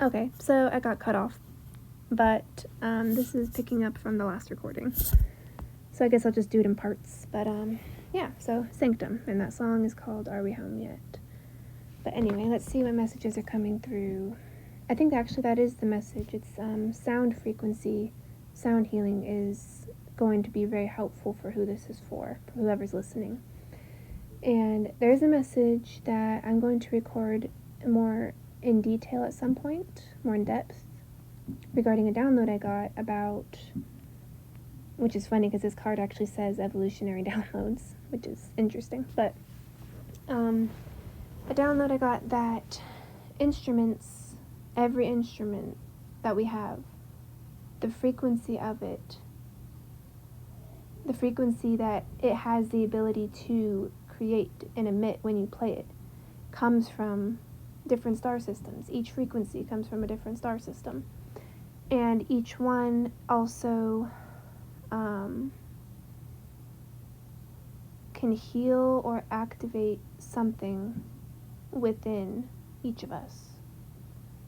Okay, so I got cut off, but this is picking up from the last recording. So I guess I'll just do it in parts. But yeah, so Sanctum, and that song is called Are We Home Yet? But anyway, let's see what messages are coming through. I think actually that is the message. It's sound frequency. Sound healing is going to be very helpful for who this is for whoever's listening. And there's a message that I'm going to record more in detail at some point, more in depth, regarding a download I got about, which is funny because this card actually says evolutionary downloads, which is interesting, but a download I got that instruments, every instrument that we have, the frequency of it, the frequency that it has the ability to create and emit when you play it, comes from different star systems. Each frequency comes from a different star system. And each one also can heal or activate something within each of us.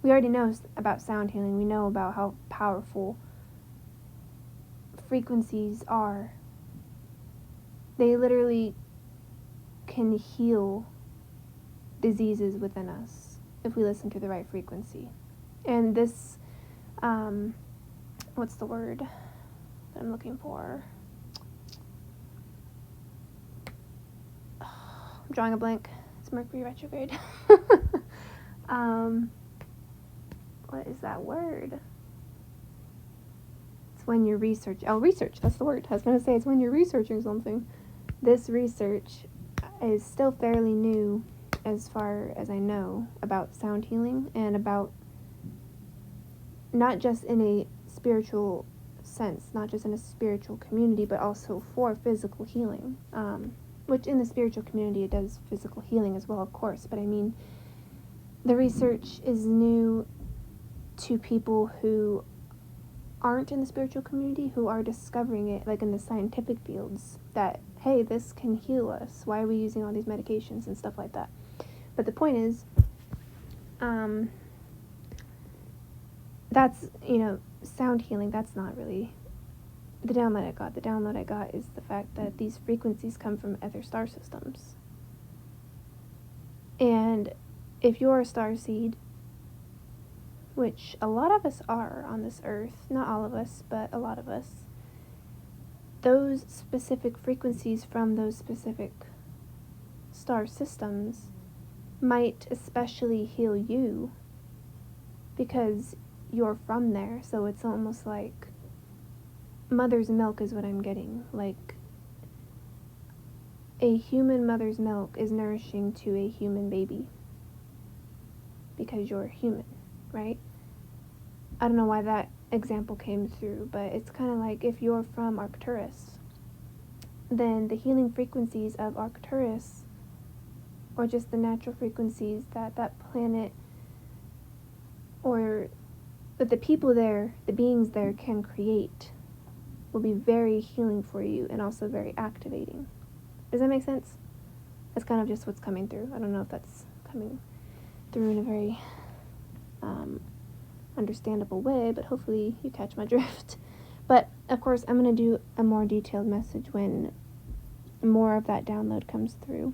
We already know about sound healing. We know about how powerful frequencies are. They literally can heal diseases within us if we listen to the right frequency. And this, what's the word that I'm looking for? I'm drawing a blank. It's Mercury retrograde. What is that word? It's when you're research, that's the word. I was going to say it's when you're researching something. This research is still fairly new as far as I know about sound healing and about not just in a spiritual sense, not just in a spiritual community, but also for physical healing. Which in the spiritual community it does physical healing as well, of course, but I mean, the research is new to people who aren't in the spiritual community, who are discovering it, like in the scientific fields, that, hey, this can heal us. Why are we using all these medications and stuff like that? But the point is, that's, sound healing, that's not really the download I got. The download I got is the fact that these frequencies come from other star systems. And if you're a starseed, which a lot of us are on this earth, not all of us, but a lot of us, those specific frequencies from those specific star systems might especially heal you because you're from there. So it's almost like mother's milk is what I'm getting. Like, a human mother's milk is nourishing to a human baby because you're human, right? I don't know why that example came through, but it's kind of like if you're from Arcturus, then the healing frequencies of Arcturus, or just the natural frequencies that that planet, or that the people there, the beings there can create, will be very healing for you and also very activating. Does that make sense? That's kind of just what's coming through. I don't know if that's coming through in a very understandable way, but hopefully you catch my drift. But of course, I'm going to do a more detailed message when more of that download comes through,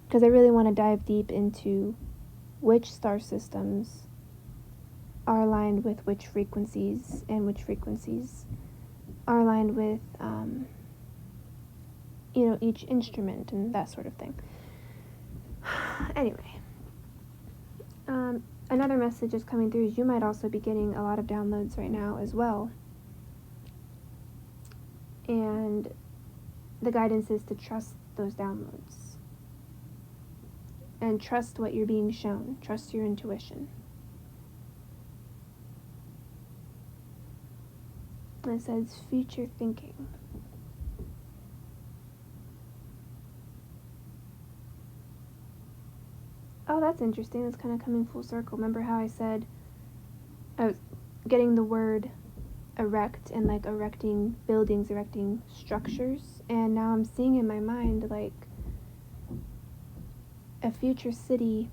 because I really want to dive deep into which star systems are aligned with which frequencies, and which frequencies are aligned with each instrument and that sort of thing. Anyway, another message is coming through is you might also be getting a lot of downloads right now as well. And the guidance is to trust those downloads. And trust what you're being shown. Trust your intuition. And it says future thinking. Oh, that's interesting. That's kind of coming full circle. Remember how I said I was getting the word erect and like erecting buildings, erecting structures, and now I'm seeing in my mind like a future city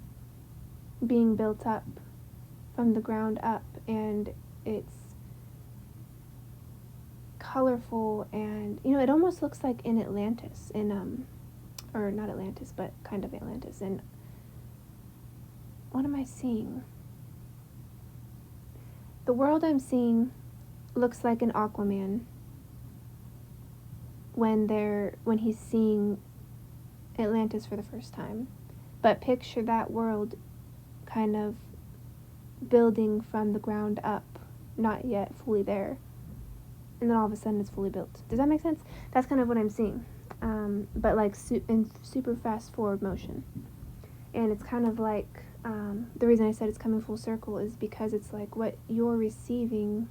being built up from the ground up, and it's colorful, and it almost looks like in Atlantis, or not Atlantis, but kind of Atlantis. And what am I seeing? The world I'm seeing looks like an Aquaman when he's seeing Atlantis for the first time. But picture that world kind of building from the ground up, not yet fully there, and then all of a sudden it's fully built. Does that make sense? That's kind of what I'm seeing, but like in super fast forward motion. And it's kind of like, the reason I said it's coming full circle is because it's like what you're receiving,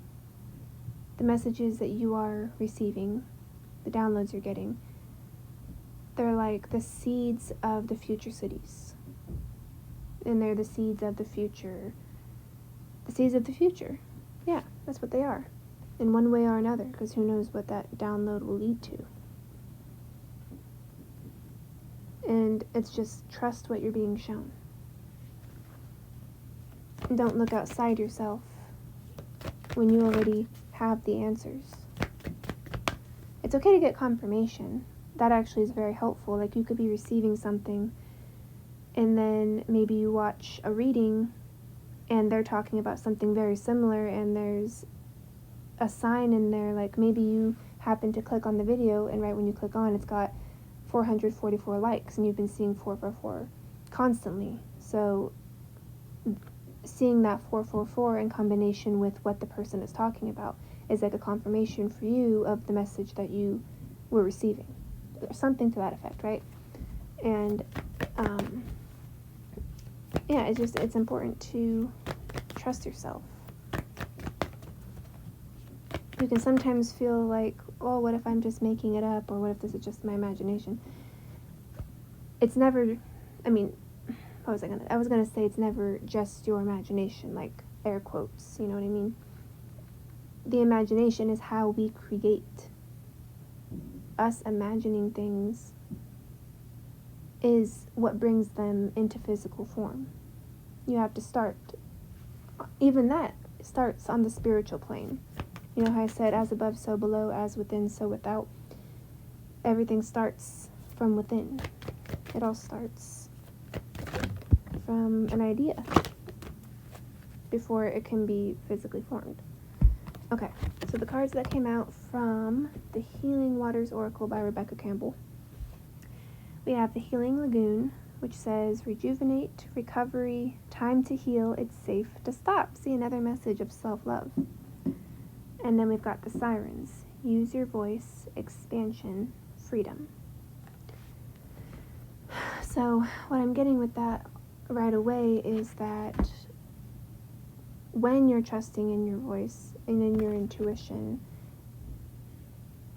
the messages that you are receiving, the downloads you're getting, they're like the seeds of the future cities. And they're the seeds of the future. The seeds of the future. Yeah, that's what they are. In one way or another, because who knows what that download will lead to. And it's just trust what you're being shown. And don't look outside yourself when you already have the answers. It's okay to get confirmation. That actually is very helpful. Like, you could be receiving something, and then maybe you watch a reading and they're talking about something very similar, and there's a sign in there, like maybe you happen to click on the video, and right when you click on, it's got 444 likes, and you've been seeing 444 constantly. So seeing that 444 in combination with what the person is talking about is like a confirmation for you of the message that you were receiving, or something to that effect, right? And yeah, it's important to trust yourself. You can sometimes feel like, oh, what if I'm just making it up, or what if this is just my imagination? It's never, I was gonna say it's never just your imagination, like air quotes, you know what I mean? The imagination is how we create. Us imagining things is what brings them into physical form. You have to start, even that starts on the spiritual plane. You know how I said, as above, so below, as within, so without. Everything starts from within. It all starts from an idea before it can be physically formed. Okay, so the cards that came out from the Healing Waters Oracle by Rebecca Campbell. We have the Healing Lagoon, which says, rejuvenate, recovery, time to heal, it's safe to stop. See, another message of self-love. And then we've got the Sirens, use your voice, expansion, freedom. So what I'm getting with that right away is that when you're trusting in your voice and in your intuition,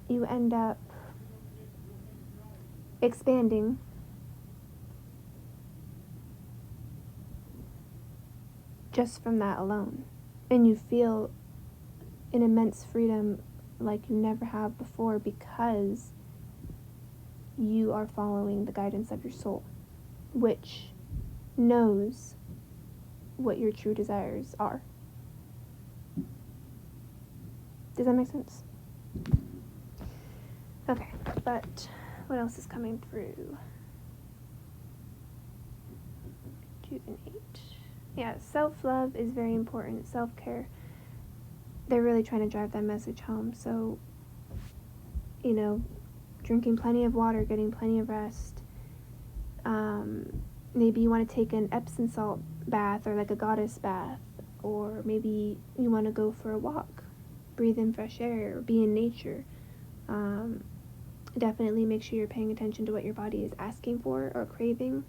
you end up expanding just from that alone. And you feel an immense freedom like you never have before, because you are following the guidance of your soul, which knows what your true desires are. Does that make sense? Okay, but what else is coming through? Rejuvenate. Yeah, self-love is very important. Self-care. They're really trying to drive that message home. So, drinking plenty of water, getting plenty of rest. Maybe you want to take an Epsom salt bath, or like a goddess bath, or maybe you want to go for a walk, breathe in fresh air, or be in nature. Definitely make sure you're paying attention to what your body is asking for or craving.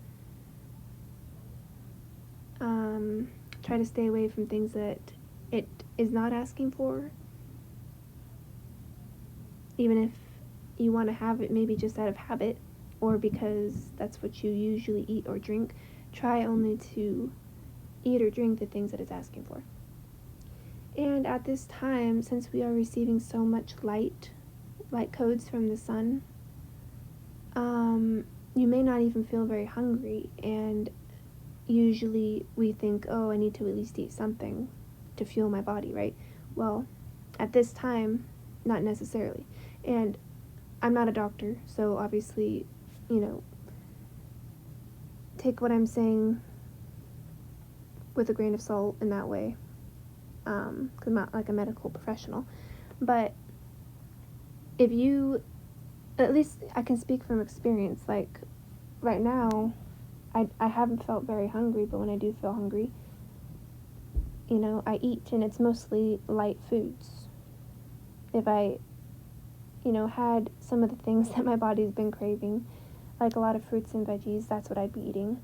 Try to stay away from things that it is not asking for, even if you want to have it maybe just out of habit, or because that's what you usually eat or drink. Try only to eat or drink the things that it's asking for. And at this time, since we are receiving so much light codes from the sun, you may not even feel very hungry, and usually we think, oh, I need to at least eat something to fuel my body, right? Well, at this time, not necessarily. And I'm not a doctor, so obviously, take what I'm saying with a grain of salt in that way, because I'm not like a medical professional. But if you, at least I can speak from experience, like right now, I haven't felt very hungry, but when I do feel hungry, I eat, and it's mostly light foods. If I, had some of the things that my body's been craving, like a lot of fruits and veggies, that's what I'd be eating.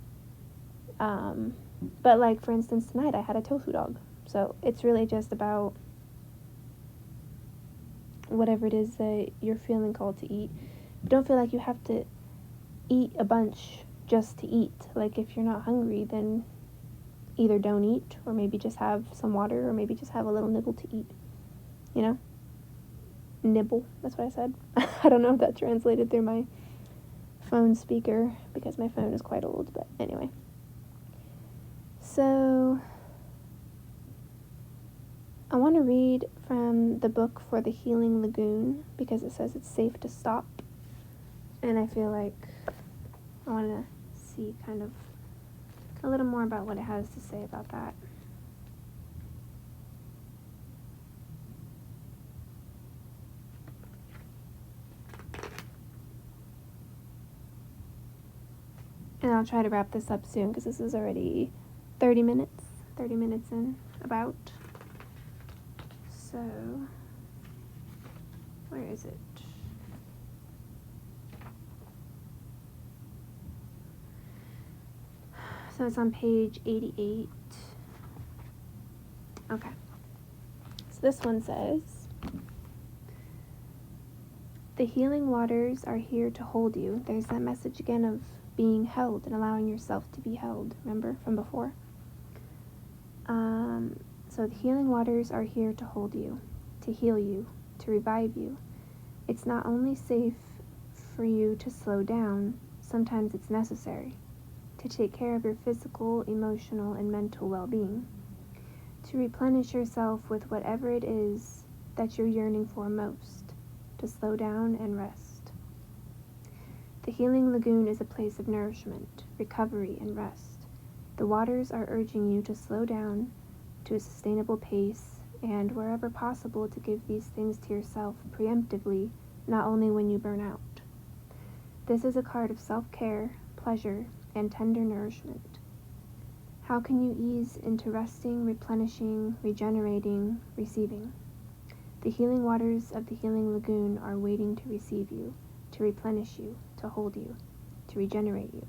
But like, for instance, tonight I had a tofu dog. So it's really just about whatever it is that you're feeling called to eat. But don't feel like you have to eat a bunch just to eat. Like, if you're not hungry, then either don't eat, or maybe just have some water, or maybe just have a little nibble to eat. Nibble, that's what I said. I don't know if that translated through my phone speaker, because my phone is quite old, but anyway. So, I want to read from the book For the Healing Lagoon, because it says it's safe to stop, and I feel like I want to see kind of a little more about what it has to say about that. And I'll try to wrap this up soon, because this is already 30 minutes in, about. So, where is it? So it's on page 88. Okay. So this one says, the healing waters are here to hold you. There's that message again of being held and allowing yourself to be held. Remember from before? So the healing waters are here to hold you, to heal you, to revive you. It's not only safe for you to slow down, sometimes it's necessary to take care of your physical, emotional, and mental well-being, to replenish yourself with whatever it is that you're yearning for most, to slow down and rest. The healing lagoon is a place of nourishment, recovery, and rest. The waters are urging you to slow down to a sustainable pace, and wherever possible to give these things to yourself preemptively, not only when you burn out. This is a card of self-care, pleasure, and tender nourishment. How can you ease into resting, replenishing, regenerating, receiving? The healing waters of the healing lagoon are waiting to receive you, to replenish you, to hold you, to regenerate you.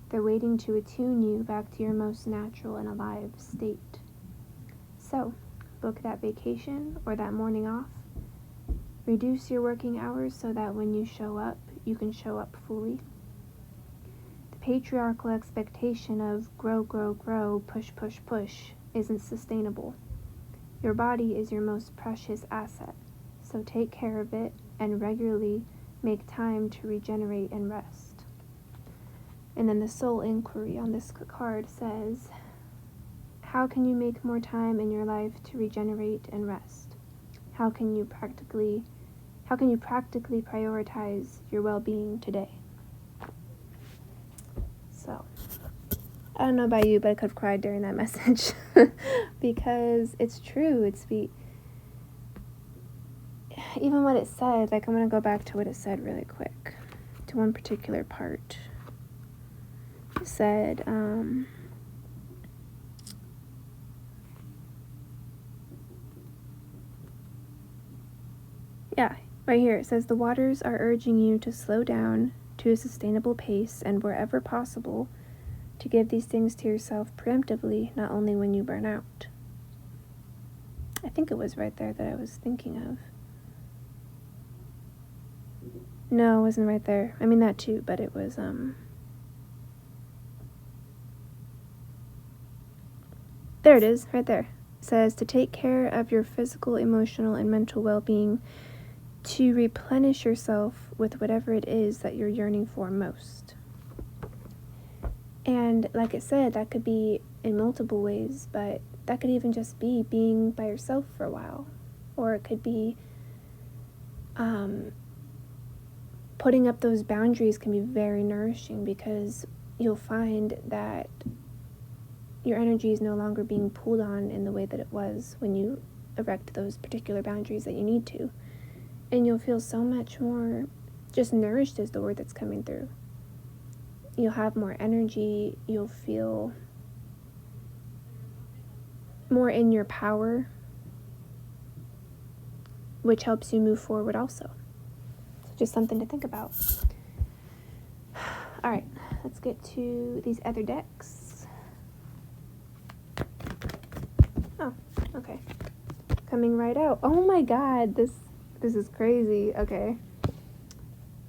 They're waiting to attune you back to your most natural and alive state. So, book that vacation or that morning off. Reduce your working hours so that when you show up, you can show up fully. The patriarchal expectation of grow, grow, grow, push, push, push isn't sustainable. Your body is your most precious asset, so take care of it and regularly make time to regenerate and rest. And then the soul inquiry on this card says, how can you make more time in your life to regenerate and rest? How can you practically prioritize your well-being today? So, I don't know about you, but I could have cried during that message because it's true. Even what it said, like, I'm going to go back to what it said really quick, to one particular part. It said, right here, it says, the waters are urging you to slow down to a sustainable pace, and wherever possible, to give these things to yourself preemptively, not only when you burn out. I think it was right there that I was thinking of. No, it wasn't right there. I mean, that too, but it was, there it is, right there. It says, to take care of your physical, emotional, and mental well-being, to replenish yourself with whatever it is that you're yearning for most. And like I said, that could be in multiple ways, but that could even just be being by yourself for a while. Or it could be putting up those boundaries can be very nourishing, because you'll find that your energy is no longer being pulled on in the way that it was when you erect those particular boundaries that you need to. And you'll feel so much more just nourished, is the word that's coming through. You'll have more energy, you'll feel more in your power, which helps you move forward also. So just something to think about. All right, let's get to these other decks. Oh, okay. Coming right out. Oh my god, this is crazy. Okay.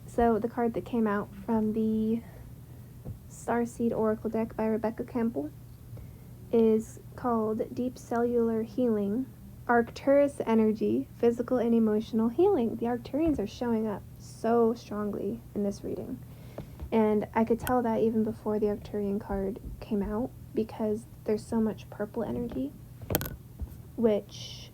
So the card that came out from the Starseed Oracle deck by Rebecca Campbell is called Deep Cellular Healing, Arcturus Energy, Physical and Emotional Healing. The Arcturians are showing up so strongly in this reading. And I could tell that even before the Arcturian card came out, because there's so much purple energy, which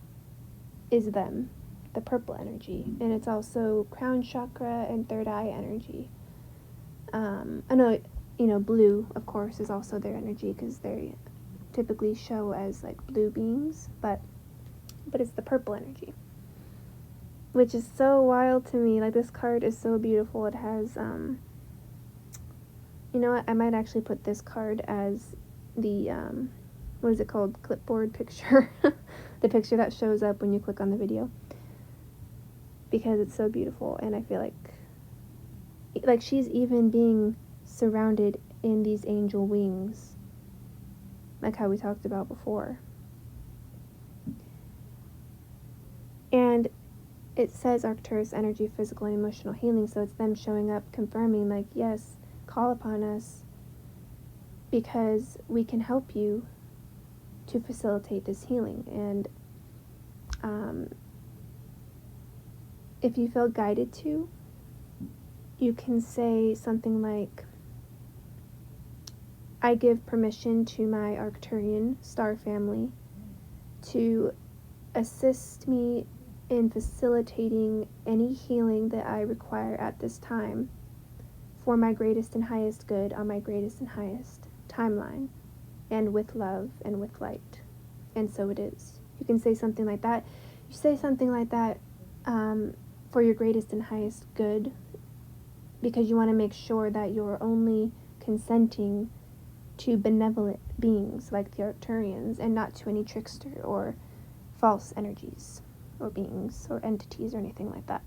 is them, the purple energy. And it's also crown chakra and third eye energy. I know, blue, of course, is also their energy, because they typically show as like blue beings, but it's the purple energy, which is so wild to me. Like, this card is so beautiful. It has you know what, I might actually put this card as the what is it called, clipboard picture, the picture that shows up when you click on the video, because it's so beautiful. And I feel like she's even being surrounded in these angel wings, like how we talked about before. And it says Arcturus Energy, Physical and Emotional Healing, so it's them showing up, confirming, like, yes, call upon us, because we can help you to facilitate this healing. And if you feel guided to, you can say something like, I give permission to my Arcturian star family to assist me in facilitating any healing that I require at this time for my greatest and highest good on my greatest and highest timeline, and with love and with light. And so it is. You can say something like that. You say something like that for your greatest and highest good, because you want to make sure that you're only consenting to benevolent beings like the Arcturians, and not to any trickster or false energies or beings or entities or anything like that.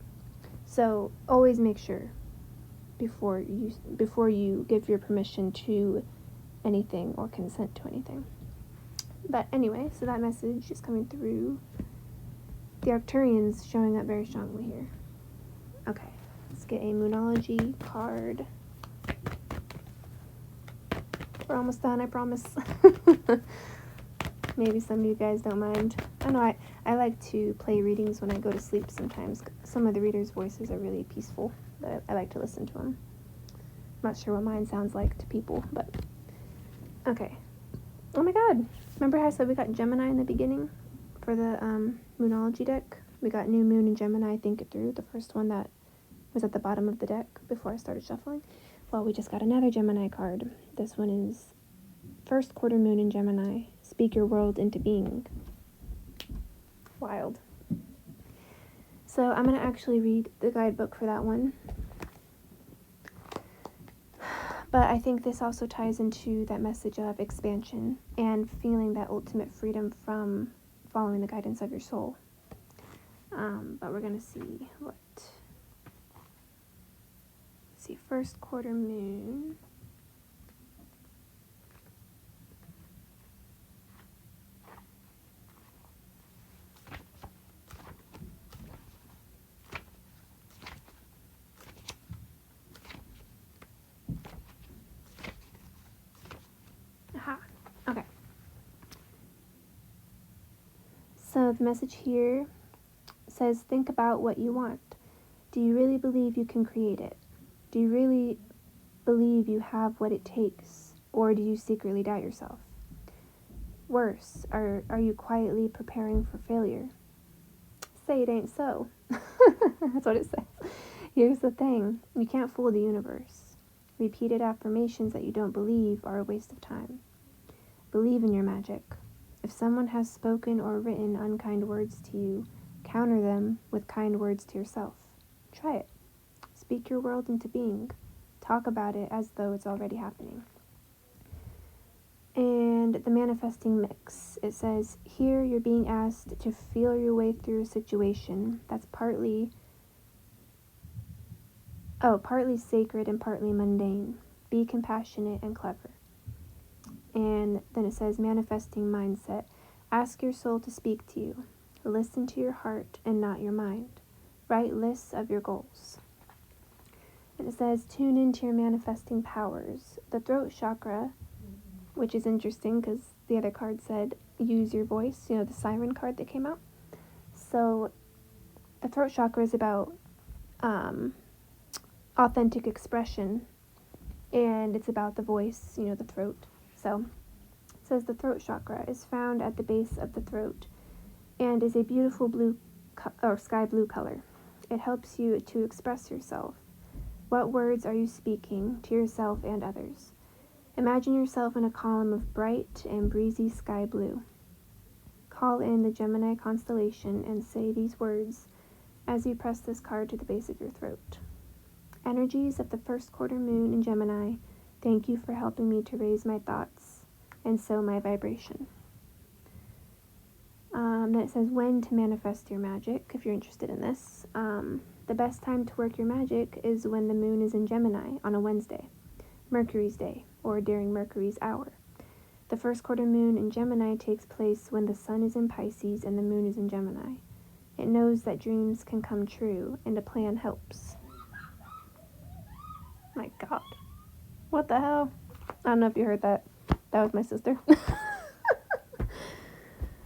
So always make sure before you give your permission to anything or consent to anything. But anyway, so that message is coming through. The Arcturians showing up very strongly here. Okay, let's get a Moonology card. We're almost done, I promise. Maybe some of you guys don't mind. I know I like to play readings when I go to sleep sometimes. Some of the readers' voices are really peaceful, but I like to listen to them. I'm not sure what mine sounds like to people, but okay. Oh my god. Remember how I said we got Gemini in the beginning for the Moonology deck? We got New Moon and Gemini, Think It Through, the first one that was at the bottom of the deck before I started shuffling. Well, we just got another Gemini card. This one is First Quarter Moon in Gemini, Speak Your World into Being. Wild. So I'm going to actually read the guidebook for that one. But I think this also ties into that message of expansion and feeling that ultimate freedom from following the guidance of your soul. But we're going to see what... Let's see, First Quarter Moon... Aha, okay. So the message here says, think about what you want. Do you really believe you can create it? Do you really believe you have what it takes Or do you secretly doubt yourself? Worse, are you quietly preparing for failure? Say it ain't so. That's what it says. Here's the thing. You can't fool the universe. Repeated affirmations that you don't believe are a waste of time. Believe in your magic. If someone has spoken or written unkind words to you, counter them with kind words to yourself. Try it. Speak your world into being. Talk about it as though it's already happening. And the manifesting mix. It says, here you're being asked to feel your way through a situation that's partly sacred and partly mundane. Be compassionate and clever. And then it says, manifesting mindset. Ask your soul to speak to you. Listen to your heart and not your mind. Write lists of your goals. And it says, tune into your manifesting powers. The throat chakra, which is interesting because the other card said, use your voice, the siren card that came out. So the throat chakra is about authentic expression, and it's about the voice, the throat. So it says the throat chakra is found at the base of the throat and is a beautiful blue or sky blue color. It helps you to express yourself. What words are you speaking to yourself and others? Imagine yourself in a column of bright and breezy sky blue. Call in the Gemini constellation and say these words as you press this card to the base of your throat. Energies of the first quarter moon in Gemini, thank you for helping me to raise my thoughts and sow my vibration. Then it says when to manifest your magic, if you're interested in this. The best time to work your magic is when the moon is in Gemini on a Wednesday, Mercury's day, or during Mercury's hour. The first quarter moon in Gemini takes place when the sun is in Pisces and the moon is in Gemini. It knows that dreams can come true and a plan helps. My God. What the hell? I don't know if you heard that. That was my sister.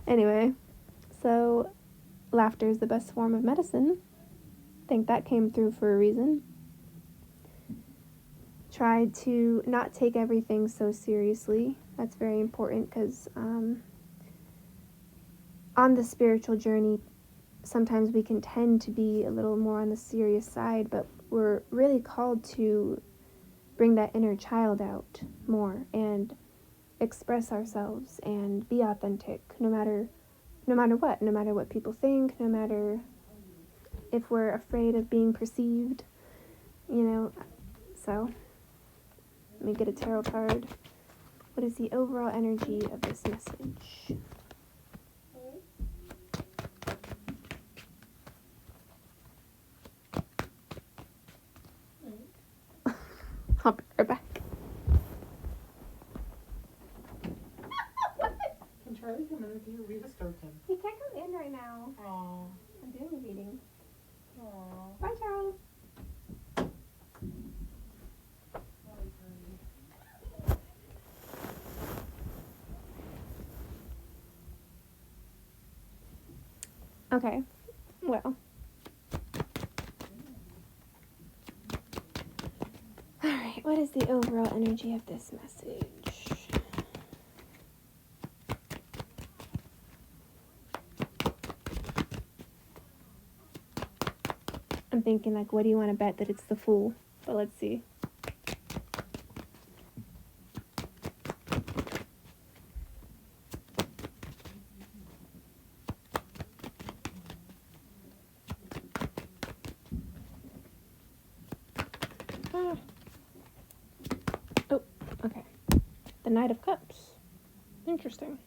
Anyway, so laughter is the best form of medicine. I think that came through for a reason. Try to not take everything so seriously. That's very important because on the spiritual journey, sometimes we can tend to be a little more on the serious side, but we're really called to bring that inner child out more and express ourselves and be authentic no matter what people think, no matter if we're afraid of being perceived, so let me get a tarot card. What is the overall energy of this message? I'll be right back. Can Charlie come in with you? We disturbed him. He can't come in right now. Aww. I'm doing a reading. Aww. Bye, Charles. Okay, well. Alright, what is the overall energy of this message? I'm thinking, what do you want to bet that it's the Fool? But let's see. Oh, okay. The Knight of Cups. Interesting.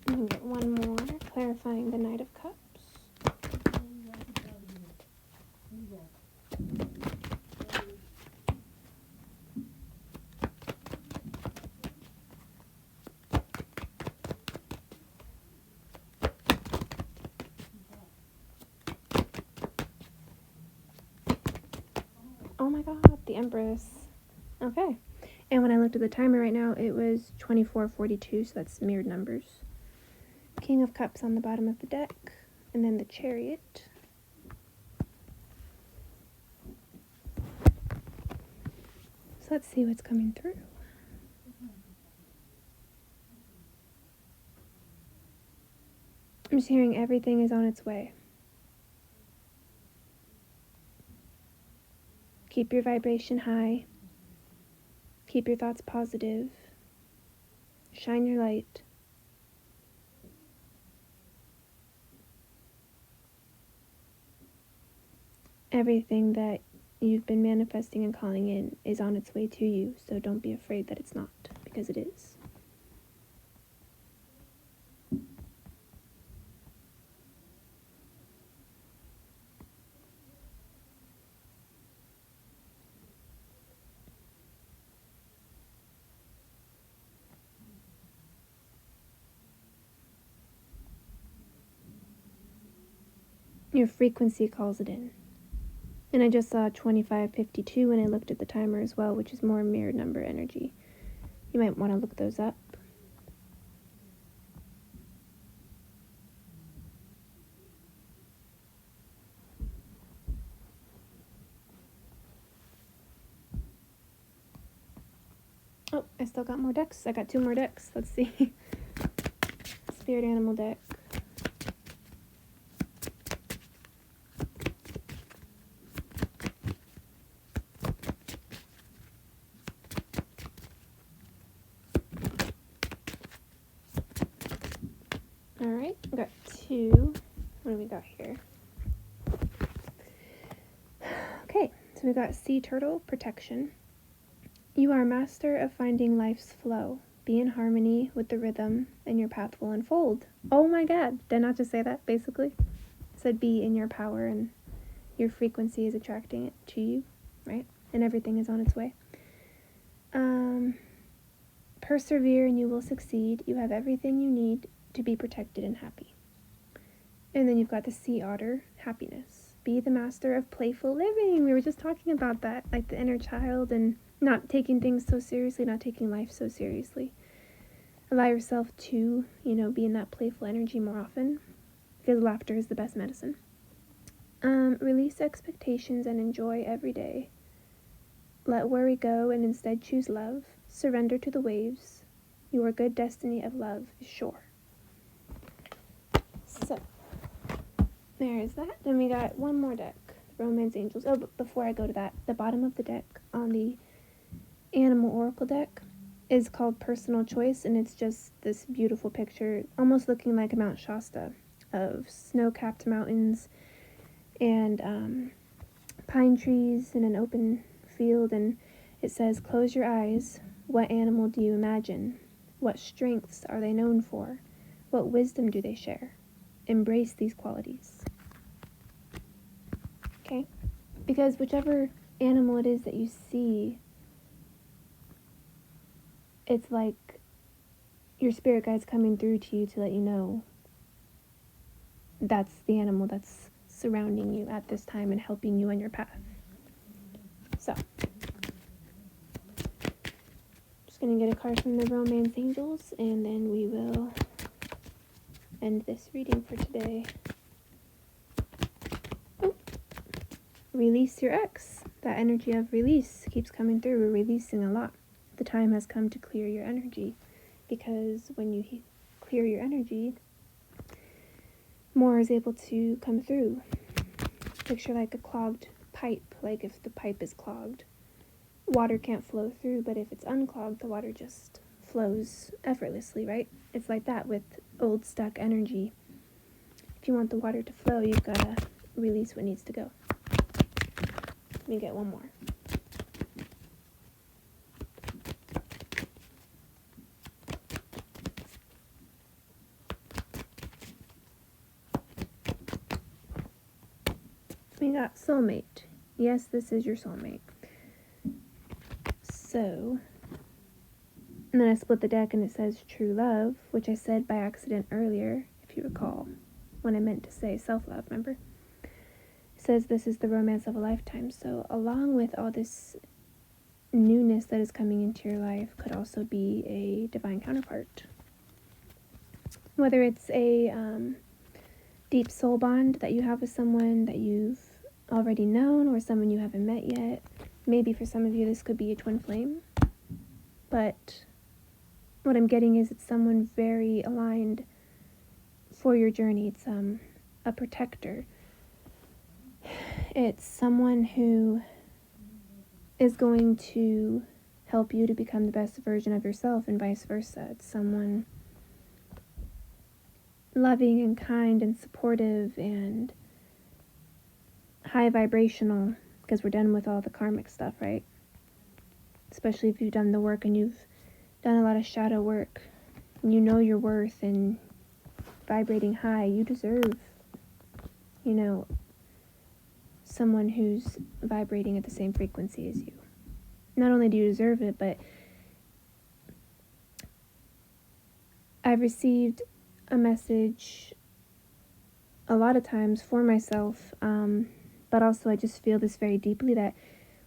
I'm going to get one more, clarifying the Knight of Cups. Oh my God, the Empress. Okay. And when I looked at the timer right now, it was 24:42, so that's mirrored numbers. King of Cups on the bottom of the deck, and then the Chariot. let's see what's coming through. I'm just hearing everything is on its way. Keep your vibration high. Keep your thoughts positive. Shine your light. Everything that you've been manifesting and calling in is on its way to you, so don't be afraid that it's not, because it is. Your frequency calls it in. And I just saw 2552 when I looked at the timer as well, which is more mirror number energy. You might want to look those up. Oh, I still got more decks. I got 2 more decks. Let's see. Spirit animal deck. Alright, we got 2. What do we got here? Okay, so we got Sea Turtle Protection. You are a master of finding life's flow. Be in harmony with the rhythm and your path will unfold. Oh my god, did I not just say that, basically? I said be in your power and your frequency is attracting it to you, right? And everything is on its way. Persevere and you will succeed. You have everything you need to be protected and happy. And then you've got the Sea Otter, Happiness. Be the master of playful living. We were just talking about that, like the inner child and not taking things so seriously, not taking life so seriously. Allow yourself to, be in that playful energy more often, because laughter is the best medicine. Release expectations and enjoy every day. Let worry go and instead choose love. Surrender to the waves. Your good destiny of love is sure. So, there is that. Then we got one more deck, Romance Angels. Oh, but before I go to that, the bottom of the deck on the Animal Oracle deck is called Personal Choice, and it's just this beautiful picture, almost looking like Mount Shasta, of snow-capped mountains and pine trees in an open field, and it says, close your eyes. What animal do you imagine? What strengths are they known for? What wisdom do they share? Embrace these qualities. Okay? Because whichever animal it is that you see, it's like your spirit guide's coming through to you to let you know that's the animal that's surrounding you at this time and helping you on your path. So, just going to get a card from the Romance Angels, and then we will end this reading for today. Oh. Release your ex. That energy of release keeps coming through. We're releasing a lot. The time has come to clear your energy, because when you clear your energy, more is able to come through. Picture like a clogged pipe. Like if the pipe is clogged, water can't flow through, but if it's unclogged, the water just flows effortlessly, right? It's like that with old stuck energy. If you want the water to flow, you've got to release what needs to go. Let me get one more. We got soulmate. Yes, this is your soulmate. So, and then I split the deck and it says true love, which I said by accident earlier, if you recall, when I meant to say self-love, remember? It says this is the romance of a lifetime. So along with all this newness that is coming into your life could also be a divine counterpart. Whether it's a deep soul bond that you have with someone that you've already known or someone you haven't met yet, maybe for some of you this could be a twin flame, but what I'm getting is it's someone very aligned for your journey. It's a protector. It's someone who is going to help you to become the best version of yourself, and vice versa. It's someone loving and kind and supportive and high vibrational, because we're done with all the karmic stuff, right? Especially if you've done the work and you've done a lot of shadow work and you know your worth and vibrating high. You deserve, someone who's vibrating at the same frequency as you. Not only do you deserve it, but I've received a message a lot of times for myself, but also I just feel this very deeply, that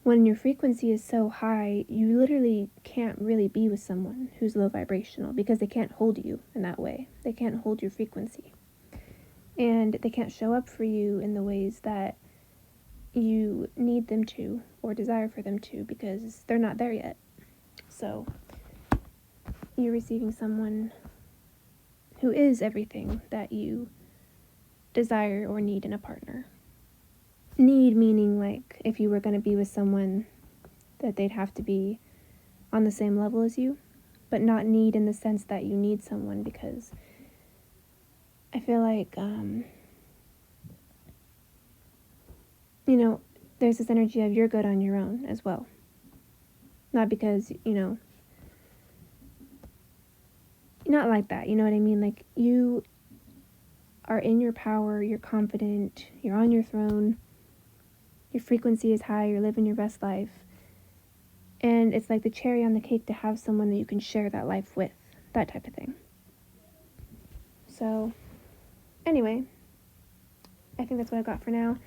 when your frequency is so high, you literally can't really be with someone who's low vibrational, because they can't hold you in that way. They can't hold your frequency. And they can't show up for you in the ways that you need them to or desire for them to, because they're not there yet. So you're receiving someone who is everything that you desire or need in a partner. Need meaning, like, if you were going to be with someone, that they'd have to be on the same level as you, but not need in the sense that you need someone, because I feel like, there's this energy of you're good on your own as well. Not because, not like that, you know what I mean? Like, you are in your power, you're confident, you're on your throne, your frequency is high, you're living your best life. And it's like the cherry on the cake to have someone that you can share that life with, that type of thing. So, anyway, I think that's what I got for now.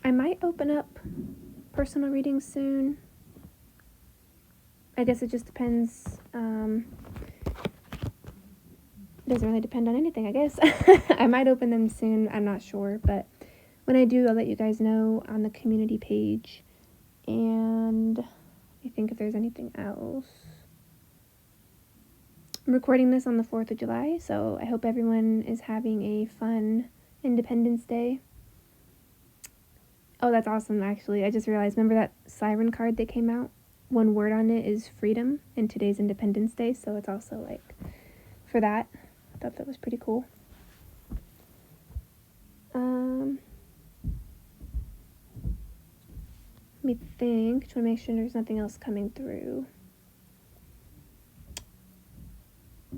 I might open up personal readings soon. I guess it just depends. Doesn't really depend on anything, I guess. I might open them soon, I'm not sure, but when I do, I'll let you guys know on the community page. And I think if there's anything else. I'm recording this on the 4th of July, so I hope everyone is having a fun Independence Day. Oh, that's awesome, actually. I just realized, remember that siren card that came out? One word on it is freedom, and today's Independence Day, so it's also, like, for that. I thought that was pretty cool. Let me think. Just want to make sure there's nothing else coming through.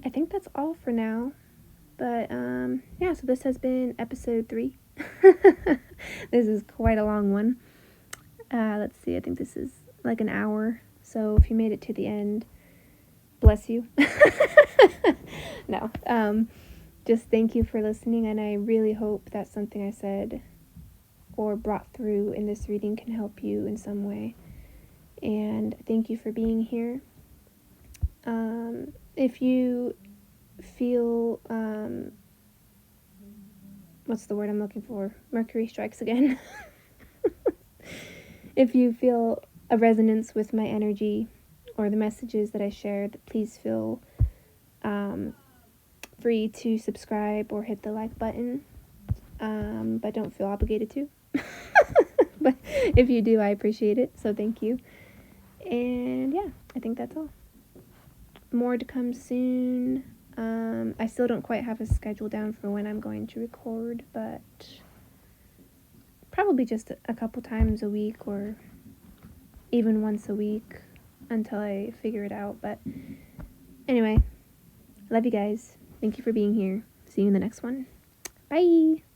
I think that's all for now. But, yeah, so this has been episode 3. This is quite a long one. Let's see, I think this is like an hour. So if you made it to the end, bless you. No, just thank you for listening, and I really hope that something I said or brought through in this reading can help you in some way. And thank you for being here. If you feel, what's the word I'm looking for? Mercury strikes again. If you feel a resonance with my energy or the messages that I shared, please feel free to subscribe or hit the like button, but don't feel obligated to. But if you do, I appreciate it, so thank you. And yeah, I think that's all. More to come soon. I still don't quite have a schedule down for when I'm going to record, but probably just a couple times a week, or even once a week until I figure it out. But anyway, love you guys. Thank you for being here. See you in the next one. Bye!